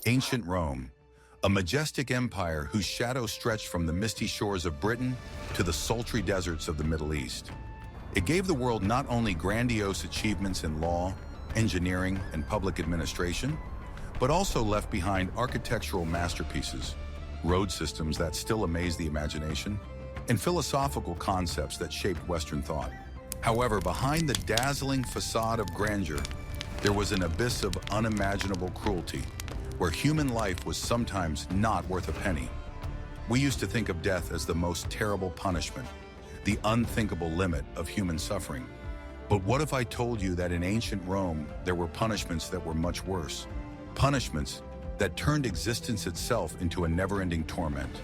Ancient Rome, a majestic empire whose shadow stretched from the misty shores of Britain to the sultry deserts of the Middle East. It gave the world not only grandiose achievements in law, engineering, and public administration, but also left behind architectural masterpieces, road systems that still amaze the imagination, and philosophical concepts that shaped Western thought. However, behind the dazzling facade of grandeur, there was an abyss of unimaginable cruelty, where human life was sometimes not worth a penny. We used to think of death as the most terrible punishment, the unthinkable limit of human suffering. But what if I told you that in ancient Rome, there were punishments that were much worse? Punishments that turned existence itself into a never-ending torment,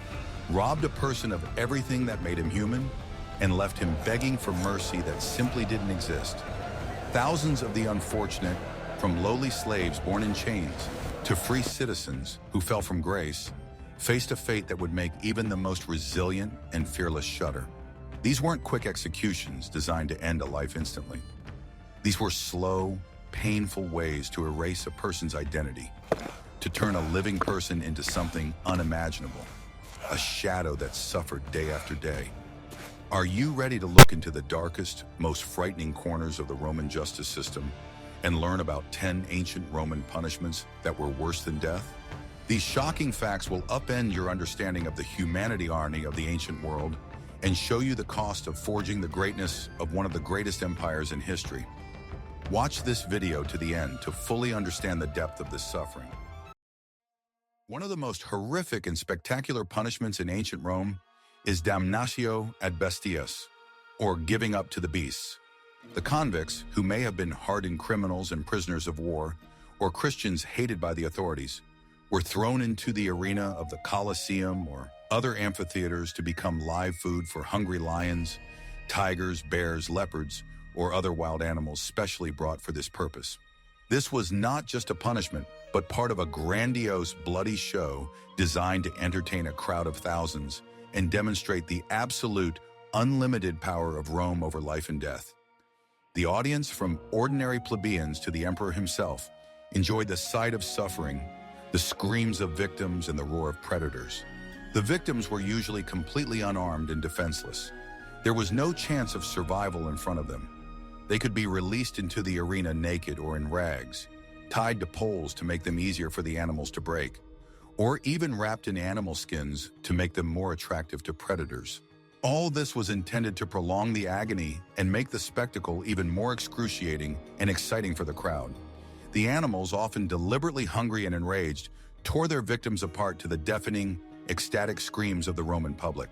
robbed a person of everything that made him human, and left him begging for mercy that simply didn't exist. Thousands of the unfortunate, from lowly slaves born in chains to free citizens who fell from grace, faced a fate that would make even the most resilient and fearless shudder. These weren't quick executions designed to end a life instantly. These were slow, painful ways to erase a person's identity, to turn a living person into something unimaginable, a shadow that suffered day after day. Are you ready to look into the darkest, most frightening corners of the Roman justice system and learn about 10 ancient Roman punishments that were worse than death? These shocking facts will upend your understanding of the humanity irony of the ancient world and show you the cost of forging the greatness of one of the greatest empires in history. Watch this video to the end to fully understand the depth of this suffering. One of the most horrific and spectacular punishments in ancient Rome is Damnatio ad Bestias, or giving up to the beasts. The convicts, who may have been hardened criminals and prisoners of war, or Christians hated by the authorities, were thrown into the arena of the Colosseum or other amphitheaters to become live food for hungry lions, tigers, bears, leopards, or other wild animals specially brought for this purpose. This was not just a punishment, but part of a grandiose, bloody show designed to entertain a crowd of thousands and demonstrate the absolute, unlimited power of Rome over life and death. The audience, from ordinary plebeians to the emperor himself, enjoyed the sight of suffering, the screams of victims, and the roar of predators. The victims were usually completely unarmed and defenseless. There was no chance of survival in front of them. They could be released into the arena naked or in rags, tied to poles to make them easier for the animals to break, or even wrapped in animal skins to make them more attractive to predators. All this was intended to prolong the agony and make the spectacle even more excruciating and exciting for the crowd. The animals, often deliberately hungry and enraged, tore their victims apart to the deafening, ecstatic screams of the Roman public.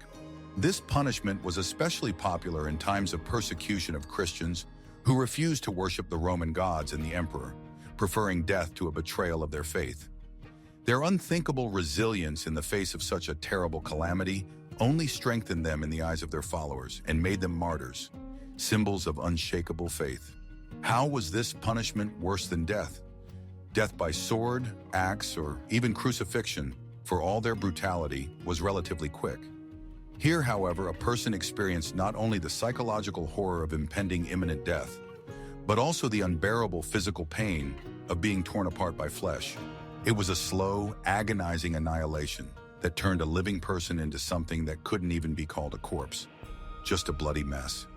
This punishment was especially popular in times of persecution of Christians who refused to worship the Roman gods and the emperor, preferring death to a betrayal of their faith. Their unthinkable resilience in the face of such a terrible calamity only strengthened them in the eyes of their followers and made them martyrs, symbols of unshakable faith. How was this punishment worse than death? Death by sword, axe, or even crucifixion, for all their brutality, was relatively quick. Here, however, a person experienced not only the psychological horror of impending imminent death, but also the unbearable physical pain of being torn apart by flesh. It was a slow, agonizing annihilation that turned a living person into something that couldn't even be called a corpse, just a bloody mess.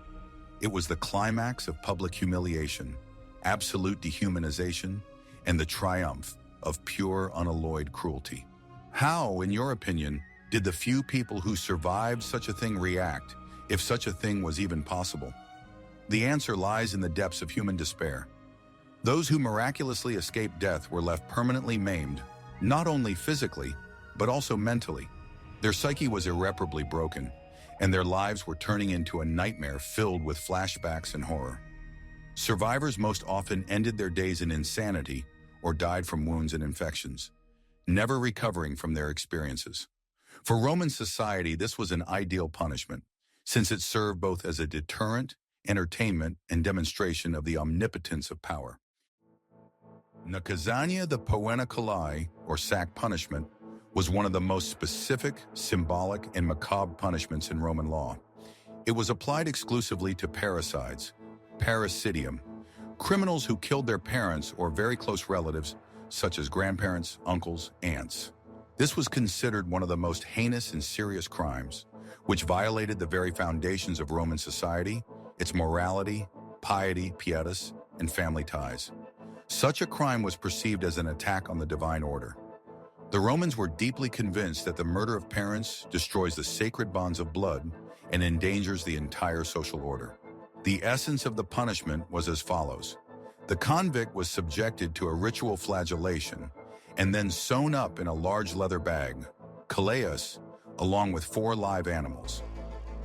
It was the climax of public humiliation, absolute dehumanization, and the triumph of pure, unalloyed cruelty. How, in your opinion, did the few people who survived such a thing react, if such a thing was even possible? The answer lies in the depths of human despair. Those who miraculously escaped death were left permanently maimed, not only physically, but also mentally. Their psyche was irreparably broken, and their lives were turning into a nightmare filled with flashbacks and horror. Survivors most often ended their days in insanity or died from wounds and infections, never recovering from their experiences. For Roman society, this was an ideal punishment, since it served both as a deterrent, entertainment, and demonstration of the omnipotence of power. Nazagna, the Poena Cullei, or sack punishment, was one of the most specific, symbolic, and macabre punishments in Roman law. It was applied exclusively to parricides, parricidium, criminals who killed their parents or very close relatives such as grandparents, uncles, aunts. This was considered one of the most heinous and serious crimes, which violated the very foundations of Roman society, its morality, piety, pietas, and family ties. Such a crime was perceived as an attack on the divine order. The Romans were deeply convinced that the murder of parents destroys the sacred bonds of blood and endangers the entire social order. The essence of the punishment was as follows. The convict was subjected to a ritual flagellation and then sewn up in a large leather bag, Cullei, along with 4 live animals.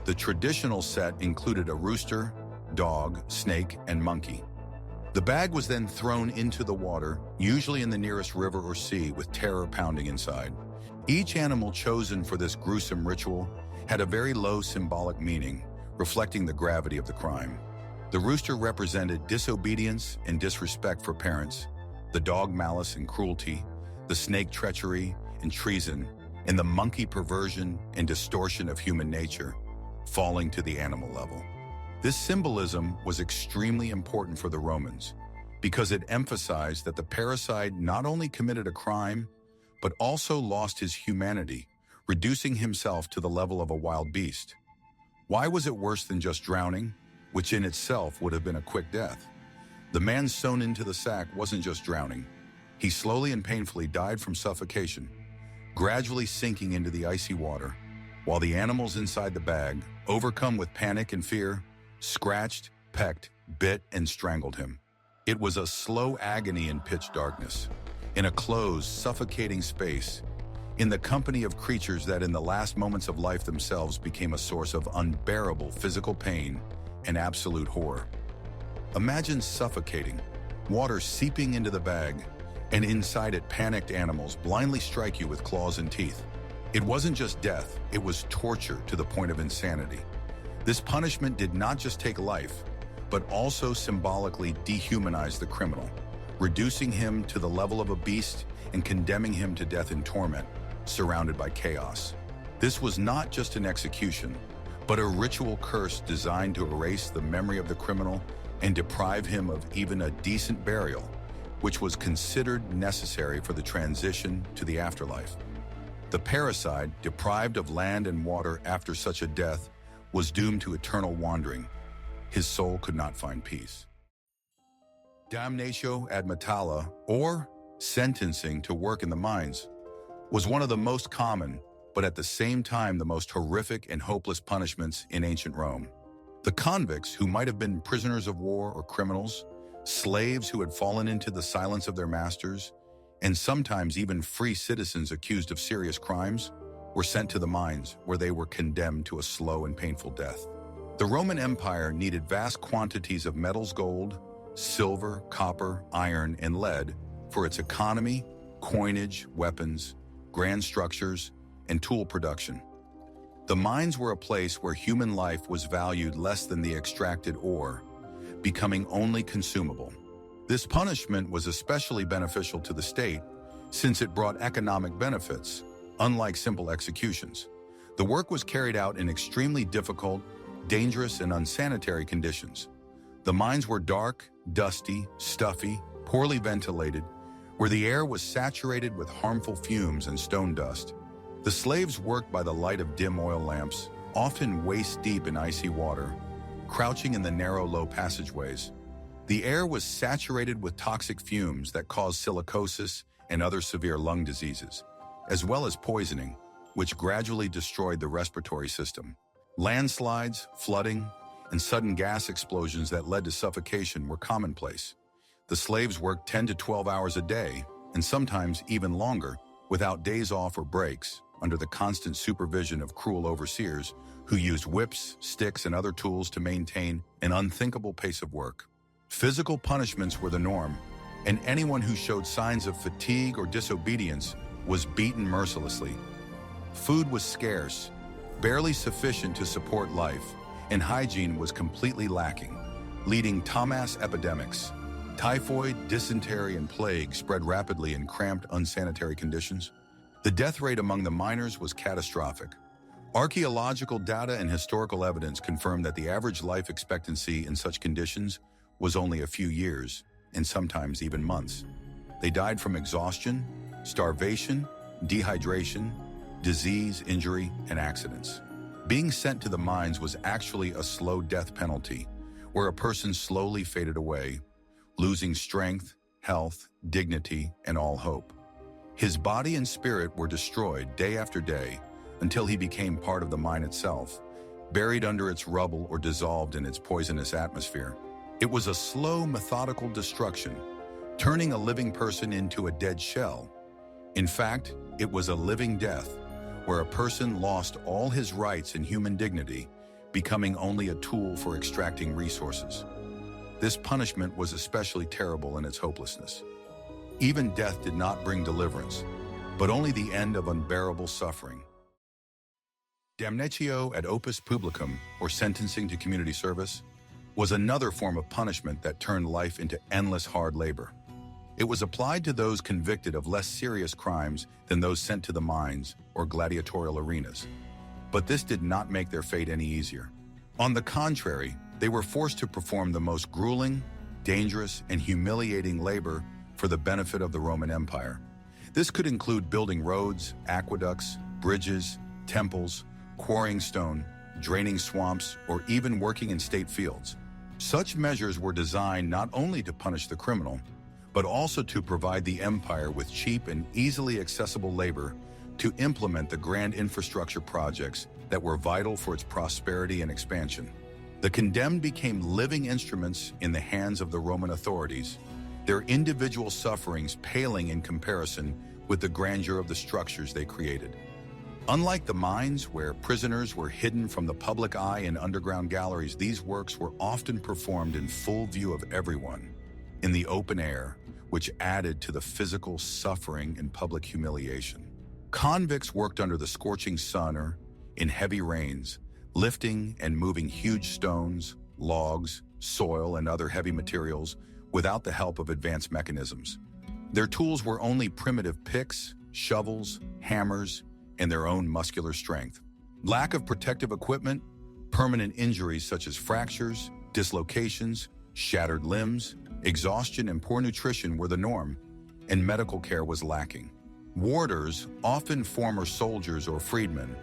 The traditional set included a rooster, dog, snake, and monkey. The bag was then thrown into the water, usually in the nearest river or sea, with terror pounding inside. Each animal chosen for this gruesome ritual had a very low symbolic meaning, reflecting the gravity of the crime. The rooster represented disobedience and disrespect for parents, the dog malice and cruelty, the snake treachery and treason, and the monkey perversion and distortion of human nature, falling to the animal level. This symbolism was extremely important for the Romans because it emphasized that the parricide not only committed a crime, but also lost his humanity, reducing himself to the level of a wild beast. Why was it worse than just drowning, which in itself would have been a quick death? The man sewn into the sack wasn't just drowning. He slowly and painfully died from suffocation, gradually sinking into the icy water, while the animals inside the bag, overcome with panic and fear, scratched, pecked, bit, and strangled him. It was a slow agony in pitch darkness, in a closed, suffocating space, in the company of creatures that in the last moments of life themselves became a source of unbearable physical pain and absolute horror. Imagine suffocating, water seeping into the bag, and inside it panicked animals blindly strike you with claws and teeth. It wasn't just death, it was torture to the point of insanity. This punishment did not just take life, but also symbolically dehumanized the criminal, reducing him to the level of a beast and condemning him to death in torment, surrounded by chaos. This was not just an execution, but a ritual curse designed to erase the memory of the criminal and deprive him of even a decent burial, which was considered necessary for the transition to the afterlife. The parricide, deprived of land and water after such a death, was doomed to eternal wandering. His soul could not find peace. Damnatio admatala, or sentencing to work in the mines, was one of the most common, but at the same time the most horrific and hopeless punishments in ancient Rome. The convicts, who might have been prisoners of war or criminals, slaves who had fallen into the silence of their masters, and sometimes even free citizens accused of serious crimes, were sent to the mines where they were condemned to a slow and painful death. The Roman Empire needed vast quantities of metals, gold, silver, copper, iron, and lead for its economy, coinage, weapons, grand structures, and tool production. The mines were a place where human life was valued less than the extracted ore, becoming only consumable. This punishment was especially beneficial to the state since it brought economic benefits, unlike simple executions. The work was carried out in extremely difficult, dangerous, and unsanitary conditions. The mines were dark, dusty, stuffy, poorly ventilated, where the air was saturated with harmful fumes and stone dust. The slaves worked by the light of dim oil lamps, often waist-deep in icy water, crouching in the narrow, low passageways. The air was saturated with toxic fumes that caused silicosis and other severe lung diseases, as well as poisoning, which gradually destroyed the respiratory system. Landslides, flooding, and sudden gas explosions that led to suffocation were commonplace. The slaves worked 10 to 12 hours a day, and sometimes even longer, without days off or breaks, under the constant supervision of cruel overseers who used whips, sticks, and other tools to maintain an unthinkable pace of work. Physical punishments were the norm, and anyone who showed signs of fatigue or disobedience was beaten mercilessly. Food was scarce, barely sufficient to support life, and hygiene was completely lacking, leading to mass epidemics. Typhoid, dysentery, and plague spread rapidly in cramped, unsanitary conditions. The death rate among the miners was catastrophic. Archaeological data and historical evidence confirm that the average life expectancy in such conditions was only a few years, and sometimes even months. They died from exhaustion, starvation, dehydration, disease, injury, and accidents. Being sent to the mines was actually a slow death penalty, where a person slowly faded away, losing strength, health, dignity, and all hope. His body and spirit were destroyed day after day until he became part of the mine itself, buried under its rubble or dissolved in its poisonous atmosphere. It was a slow, methodical destruction, turning a living person into a dead shell. In fact, it was a living death, where a person lost all his rights and human dignity, becoming only a tool for extracting resources. This punishment was especially terrible in its hopelessness. Even death did not bring deliverance, but only the end of unbearable suffering. Damnatio at Opus Publicum, or sentencing to community service, was another form of punishment that turned life into endless hard labor. It was applied to those convicted of less serious crimes than those sent to the mines or gladiatorial arenas. But this did not make their fate any easier. On the contrary, they were forced to perform the most grueling, dangerous, and humiliating labor for the benefit of the Roman Empire. This could include building roads, aqueducts, bridges, temples, quarrying stone, draining swamps, or even working in state fields. Such measures were designed not only to punish the criminal, but also to provide the empire with cheap and easily accessible labor to implement the grand infrastructure projects that were vital for its prosperity and expansion. The condemned became living instruments in the hands of the Roman authorities, their individual sufferings paling in comparison with the grandeur of the structures they created. Unlike the mines, where prisoners were hidden from the public eye in underground galleries, these works were often performed in full view of everyone, in the open air, which added to the physical suffering and public humiliation. Convicts worked under the scorching sun or in heavy rains, lifting and moving huge stones, logs, soil, and other heavy materials without the help of advanced mechanisms. Their tools were only primitive picks, shovels, hammers, and their own muscular strength. Lack of protective equipment, permanent injuries such as fractures, dislocations, shattered limbs, exhaustion, and poor nutrition were the norm, and medical care was lacking. Warders, often former soldiers or freedmen,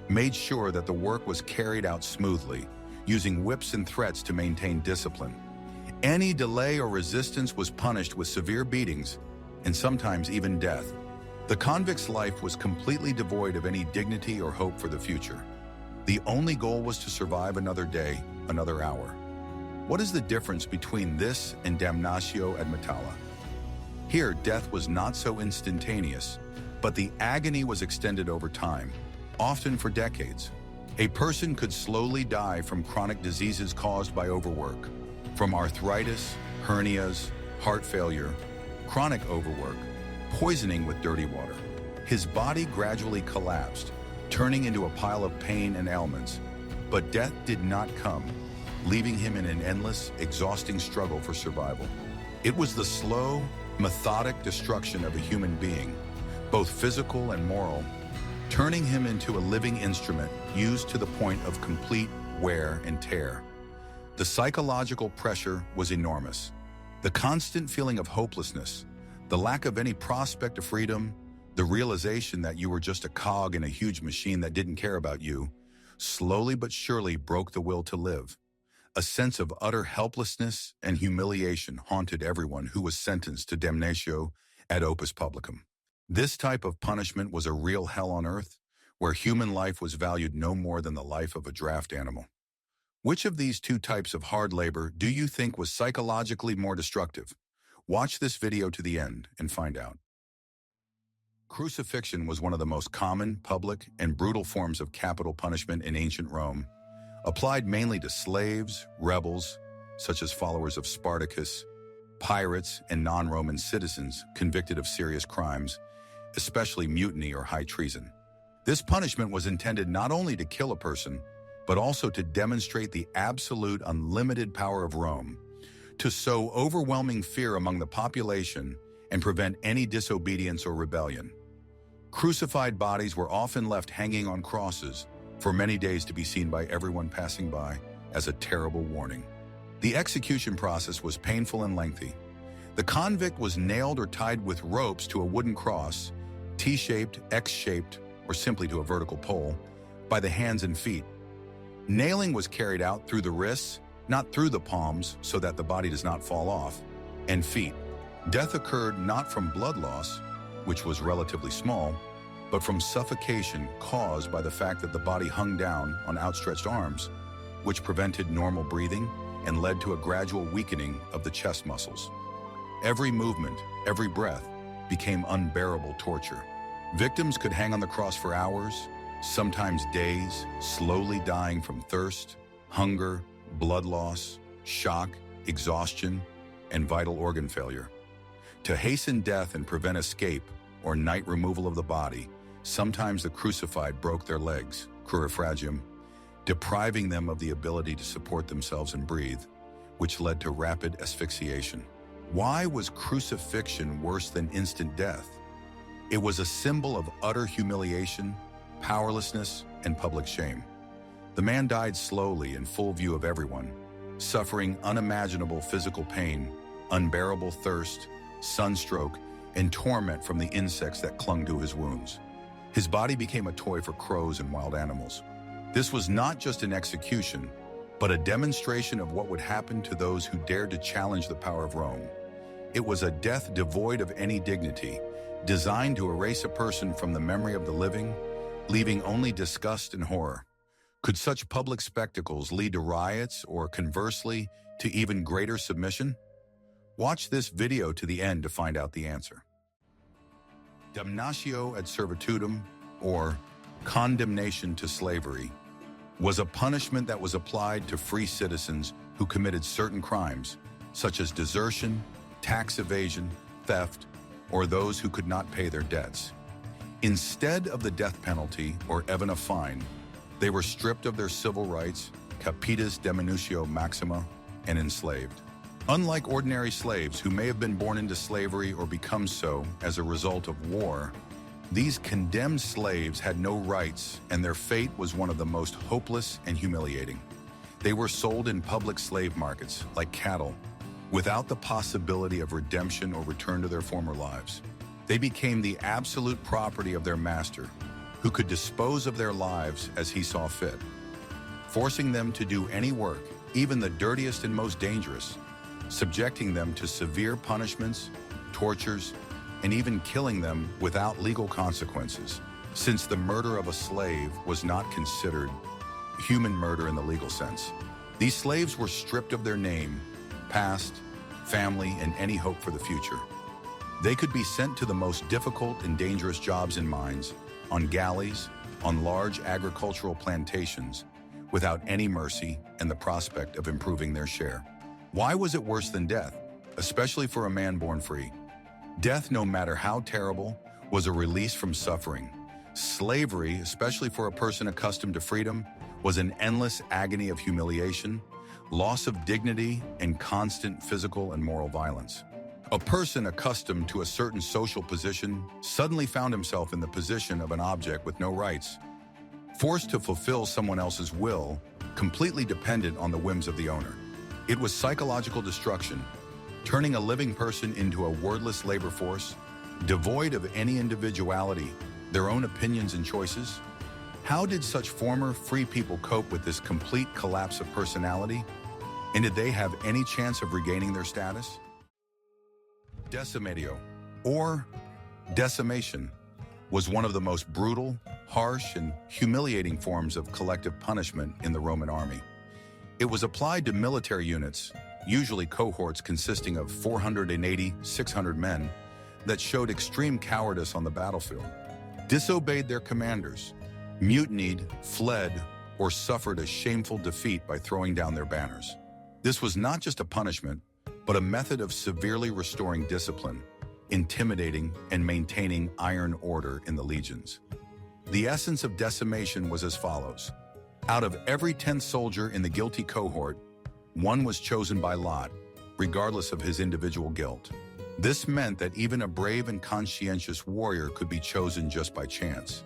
made sure that the work was carried out smoothly, using whips and threats to maintain discipline. Any delay or resistance was punished with severe beatings, and sometimes even death. The convict's life was completely devoid of any dignity or hope for the future. The only goal was to survive another day, another hour. What is the difference between this and Damnasio at Metalla? Here, death was not so instantaneous, but the agony was extended over time, often for decades. A person could slowly die from chronic diseases caused by overwork, from arthritis, hernias, heart failure, chronic overwork, poisoning with dirty water. His body gradually collapsed, turning into a pile of pain and ailments. But death did not come, leaving him in an endless, exhausting struggle for survival. It was the slow, methodic destruction of a human being, both physical and moral, turning him into a living instrument used to the point of complete wear and tear. The psychological pressure was enormous. The constant feeling of hopelessness, the lack of any prospect of freedom, the realization that you were just a cog in a huge machine that didn't care about you, slowly but surely broke the will to live. A sense of utter helplessness and humiliation haunted everyone who was sentenced to Damnatio at Opus Publicum. This type of punishment was a real hell on earth, where human life was valued no more than the life of a draft animal. Which of these two types of hard labor do you think was psychologically more destructive? Watch this video to the end and find out. Crucifixion was one of the most common, public, and brutal forms of capital punishment in ancient Rome, applied mainly to slaves, rebels, such as followers of Spartacus, pirates, and non-Roman citizens convicted of serious crimes, especially mutiny or high treason. This punishment was intended not only to kill a person, but also to demonstrate the absolute unlimited power of Rome, to sow overwhelming fear among the population and prevent any disobedience or rebellion. Crucified bodies were often left hanging on crosses for many days to be seen by everyone passing by as a terrible warning. The execution process was painful and lengthy. The convict was nailed or tied with ropes to a wooden cross, T-shaped, X-shaped, or simply to a vertical pole, by the hands and feet. Nailing was carried out through the wrists, not through the palms so that the body does not fall off, and feet. Death occurred not from blood loss, which was relatively small, but from suffocation caused by the fact that the body hung down on outstretched arms, which prevented normal breathing and led to a gradual weakening of the chest muscles. Every movement, every breath, became unbearable torture. Victims could hang on the cross for hours, sometimes days, slowly dying from thirst, hunger, blood loss, shock, exhaustion, and vital organ failure. To hasten death and prevent escape or night removal of the body, sometimes the crucified broke their legs, crucifixio, depriving them of the ability to support themselves and breathe, which led to rapid asphyxiation. Why was crucifixion worse than instant death? It was a symbol of utter humiliation, powerlessness, and public shame. The man died slowly in full view of everyone, suffering unimaginable physical pain, unbearable thirst, sunstroke, and torment from the insects that clung to his wounds. His body became a toy for crows and wild animals. This was not just an execution, but a demonstration of what would happen to those who dared to challenge the power of Rome. It was a death devoid of any dignity, designed to erase a person from the memory of the living, leaving only disgust and horror. Could such public spectacles lead to riots or, conversely, to even greater submission? Watch this video to the end to find out the answer. Damnatio ad servitudem, or condemnation to slavery, was a punishment that was applied to free citizens who committed certain crimes, such as desertion, tax evasion, theft, or those who could not pay their debts. Instead of the death penalty or even a fine, they were stripped of their civil rights, capitis deminutio maxima, and enslaved. Unlike ordinary slaves who may have been born into slavery or become so as a result of war, these condemned slaves had no rights, and their fate was one of the most hopeless and humiliating. They were sold in public slave markets, like cattle, without the possibility of redemption or return to their former lives. They became the absolute property of their master, who could dispose of their lives as he saw fit, forcing them to do any work, even the dirtiest and most dangerous, subjecting them to severe punishments, tortures, and even killing them without legal consequences, since the murder of a slave was not considered human murder in the legal sense. These slaves were stripped of their name, past, family, and any hope for the future. They could be sent to the most difficult and dangerous jobs in mines, on galleys, on large agricultural plantations, without any mercy and the prospect of improving their share. Why was it worse than death, especially for a man born free? Death, no matter how terrible, was a release from suffering. Slavery, especially for a person accustomed to freedom, was an endless agony of humiliation, loss of dignity, and constant physical and moral violence. A person accustomed to a certain social position suddenly found himself in the position of an object with no rights, forced to fulfill someone else's will, completely dependent on the whims of the owner. It was psychological destruction, turning a living person into a wordless labor force, devoid of any individuality, their own opinions and choices. How did such former free people cope with this complete collapse of personality? And did they have any chance of regaining their status? Decimatio, or decimation, was one of the most brutal, harsh, and humiliating forms of collective punishment in the Roman army. It was applied to military units, usually cohorts consisting of 480, 600 men, that showed extreme cowardice on the battlefield, disobeyed their commanders, mutinied, fled, or suffered a shameful defeat by throwing down their banners. This was not just a punishment, but a method of severely restoring discipline, intimidating, and maintaining iron order in the legions. The essence of decimation was as follows. Out of every 10th soldier in the guilty cohort, one was chosen by lot, regardless of his individual guilt. This meant that even a brave and conscientious warrior could be chosen just by chance.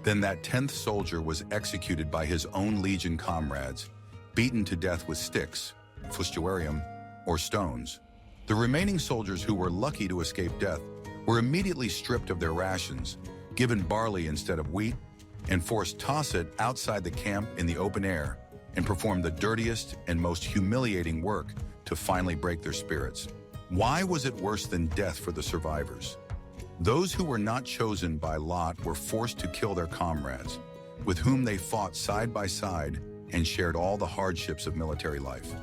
Then that 10th soldier was executed by his own legion comrades, beaten to death with sticks, fustuarium, or stones. The remaining soldiers who were lucky to escape death were immediately stripped of their rations, given barley instead of wheat, and forced to toss it outside the camp in the open air and perform the dirtiest and most humiliating work to finally break their spirits. Why was it worse than death for the survivors? Those who were not chosen by lot were forced to kill their comrades, with whom they fought side by side and shared all the hardships of military life.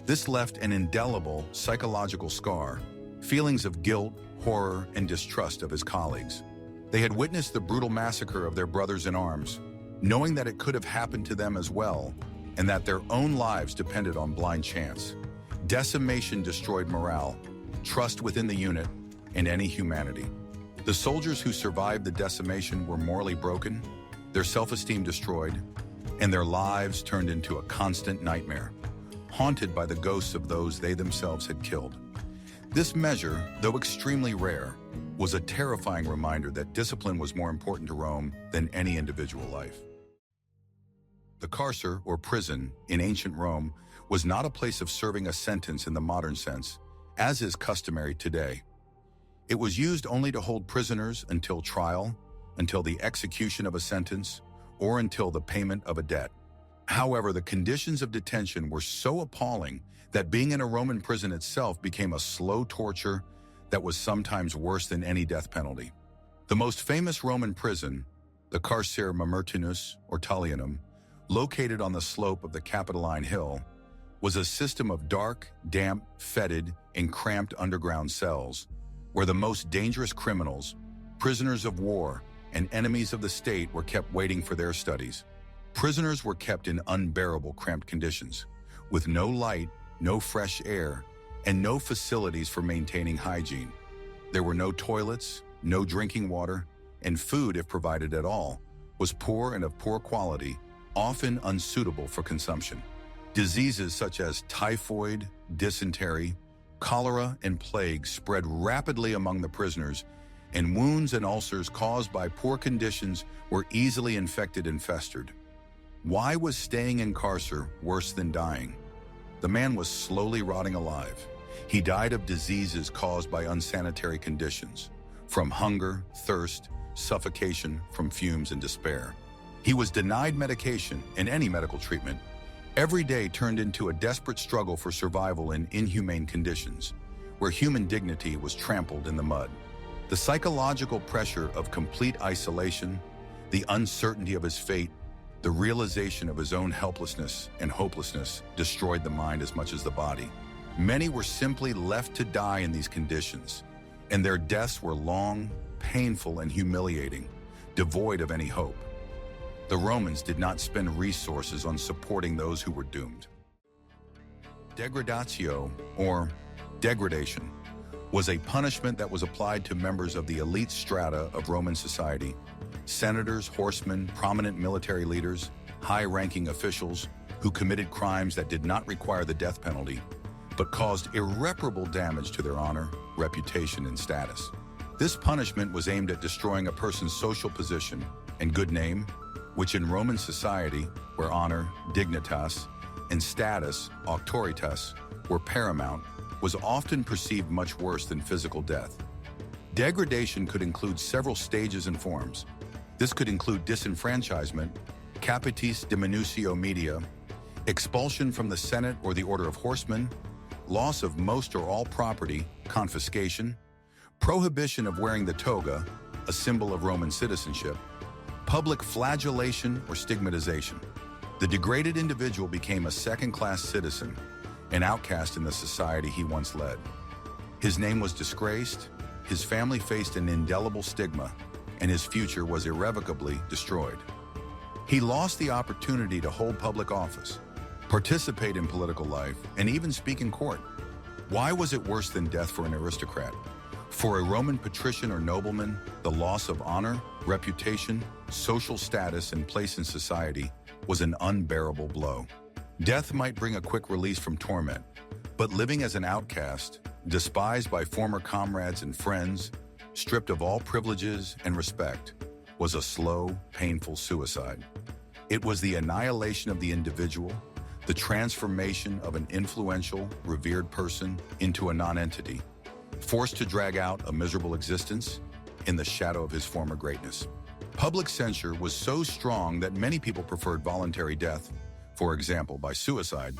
This left an indelible psychological scar, feelings of guilt, horror, and distrust of his colleagues. They had witnessed the brutal massacre of their brothers in arms, knowing that it could have happened to them as well, and that their own lives depended on blind chance. Decimation destroyed morale, trust within the unit, and any humanity. The soldiers who survived the decimation were morally broken, their self-esteem destroyed, and their lives turned into a constant nightmare, haunted by the ghosts of those they themselves had killed. This measure, though extremely rare, was a terrifying reminder that discipline was more important to Rome than any individual life. The Carcer, or prison, in ancient Rome was not a place of serving a sentence in the modern sense, as is customary today. It was used only to hold prisoners until trial, until the execution of a sentence, or until the payment of a debt. However, the conditions of detention were so appalling that being in a Roman prison itself became a slow torture that was sometimes worse than any death penalty. The most famous Roman prison, the Carcer Mamertinus or Tullianum, located on the slope of the Capitoline Hill, was a system of dark, damp, fetid, and cramped underground cells where the most dangerous criminals, prisoners of war, and enemies of the state were kept waiting for their studies. Prisoners were kept in unbearable cramped conditions, with no light, no fresh air, and no facilities for maintaining hygiene. There were no toilets, no drinking water, and food, if provided at all, was poor and of poor quality, often unsuitable for consumption. Diseases such as typhoid, dysentery, cholera, and plague spread rapidly among the prisoners, and wounds and ulcers caused by poor conditions were easily infected and festered. Why was staying in Carcer worse than dying? The man was slowly rotting alive. He died of diseases caused by unsanitary conditions, from hunger, thirst, suffocation from fumes and despair. He was denied medication and any medical treatment. Every day turned into a desperate struggle for survival in inhumane conditions, where human dignity was trampled in the mud. The psychological pressure of complete isolation, the uncertainty of his fate, the realization of his own helplessness and hopelessness destroyed the mind as much as the body. Many were simply left to die in these conditions, and their deaths were long, painful, and humiliating, devoid of any hope. The Romans did not spend resources on supporting those who were doomed. Degradatio, or degradation, was a punishment that was applied to members of the elite strata of Roman society: senators, horsemen, prominent military leaders, high-ranking officials who committed crimes that did not require the death penalty, but caused irreparable damage to their honor, reputation, and status. This punishment was aimed at destroying a person's social position and good name, which in Roman society, where honor, dignitas, and status, auctoritas, were paramount, was often perceived much worse than physical death. Degradation could include several stages and forms. This could include disenfranchisement, capitis diminutio media, expulsion from the Senate or the Order of Horsemen, loss of most or all property, confiscation, prohibition of wearing the toga, a symbol of Roman citizenship, public flagellation or stigmatization. The degraded individual became a second-class citizen, an outcast in the society he once led. His name was disgraced, his family faced an indelible stigma, and his future was irrevocably destroyed. He lost the opportunity to hold public office, participate in political life, and even speak in court. Why was it worse than death for an aristocrat? For a Roman patrician or nobleman, the loss of honor, reputation, social status, and place in society was an unbearable blow. Death might bring a quick release from torment, but living as an outcast, despised by former comrades and friends, stripped of all privileges and respect, was a slow, painful suicide. It was the annihilation of the individual, the transformation of an influential, revered person into a nonentity, forced to drag out a miserable existence in the shadow of his former greatness. Public censure was so strong that many people preferred voluntary death, for example by suicide,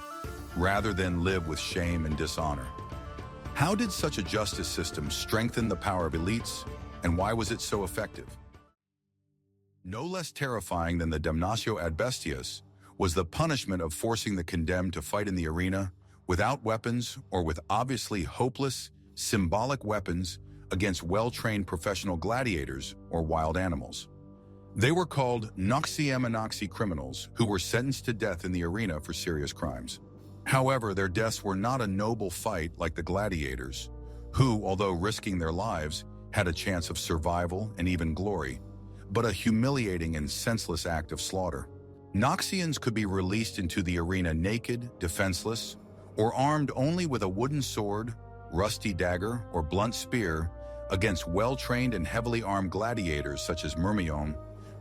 rather than live with shame and dishonor. How did such a justice system strengthen the power of elites, and why was it so effective? No less terrifying than the Damnatio ad Bestias was the punishment of forcing the condemned to fight in the arena without weapons or with obviously hopeless, symbolic weapons against well-trained professional gladiators or wild animals. They were called noxi criminals who were sentenced to death in the arena for serious crimes. However, their deaths were not a noble fight like the gladiators, who, although risking their lives, had a chance of survival and even glory, but a humiliating and senseless act of slaughter. Noxians could be released into the arena naked, defenseless, or armed only with a wooden sword, rusty dagger, or blunt spear against well-trained and heavily armed gladiators such as Myrmion,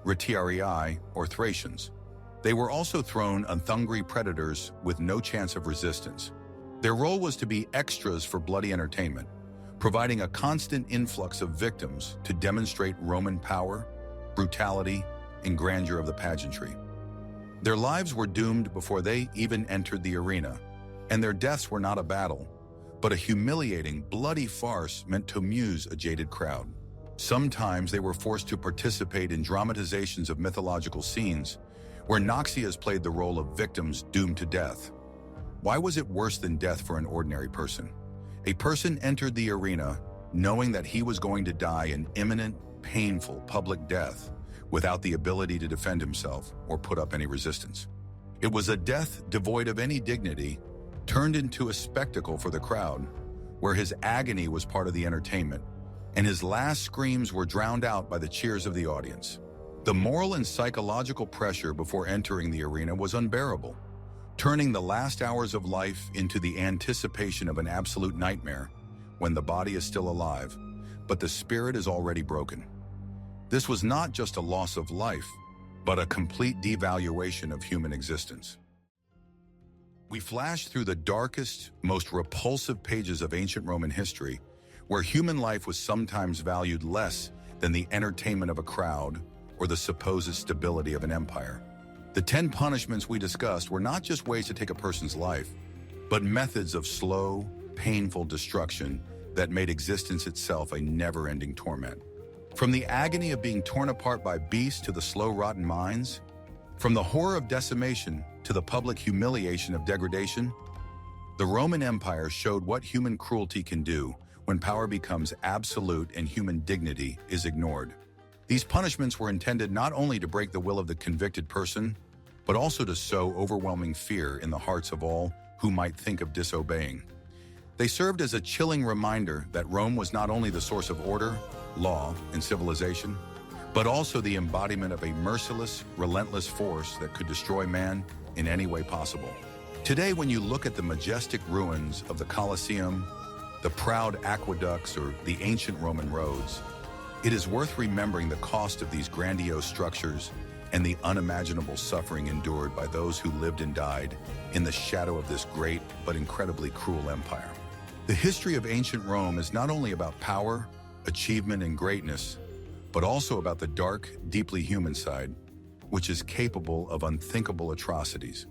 Retiarii, or Thracians. They were also thrown on hungry predators with no chance of resistance. Their role was to be extras for bloody entertainment, providing a constant influx of victims to demonstrate Roman power, brutality, and grandeur of the pageantry. Their lives were doomed before they even entered the arena, and their deaths were not a battle, but a humiliating, bloody farce meant to amuse a jaded crowd. Sometimes they were forced to participate in dramatizations of mythological scenes, where Noxias played the role of victims doomed to death. Why was it worse than death for an ordinary person? A person entered the arena knowing that he was going to die an imminent, painful public death without the ability to defend himself or put up any resistance. It was a death devoid of any dignity, turned into a spectacle for the crowd, where his agony was part of the entertainment, and his last screams were drowned out by the cheers of the audience. The moral and psychological pressure before entering the arena was unbearable, turning the last hours of life into the anticipation of an absolute nightmare when the body is still alive, but the spirit is already broken. This was not just a loss of life, but a complete devaluation of human existence. We flash through the darkest, most repulsive pages of ancient Roman history, where human life was sometimes valued less than the entertainment of a crowd or the supposed stability of an empire. The 10 punishments we discussed were not just ways to take a person's life, but methods of slow, painful destruction that made existence itself a never-ending torment. From the agony of being torn apart by beasts to the slow rotten mines, from the horror of decimation to the public humiliation of degradation, the Roman Empire showed what human cruelty can do when power becomes absolute and human dignity is ignored. These punishments were intended not only to break the will of the convicted person, but also to sow overwhelming fear in the hearts of all who might think of disobeying. They served as a chilling reminder that Rome was not only the source of order, law, and civilization, but also the embodiment of a merciless, relentless force that could destroy man in any way possible. Today, when you look at the majestic ruins of the Colosseum, the proud aqueducts, or the ancient Roman roads, it is worth remembering the cost of these grandiose structures and the unimaginable suffering endured by those who lived and died in the shadow of this great but incredibly cruel empire. The history of ancient Rome is not only about power, achievement, and greatness, but also about the dark, deeply human side, which is capable of unthinkable atrocities.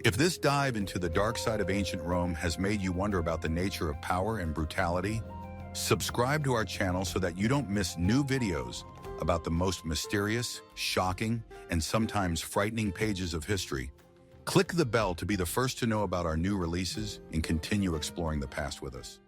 If this dive into the dark side of ancient Rome has made you wonder about the nature of power and brutality, subscribe to our channel so that you don't miss new videos about the most mysterious, shocking, and sometimes frightening pages of history. Click the bell to be the first to know about our new releases and continue exploring the past with us.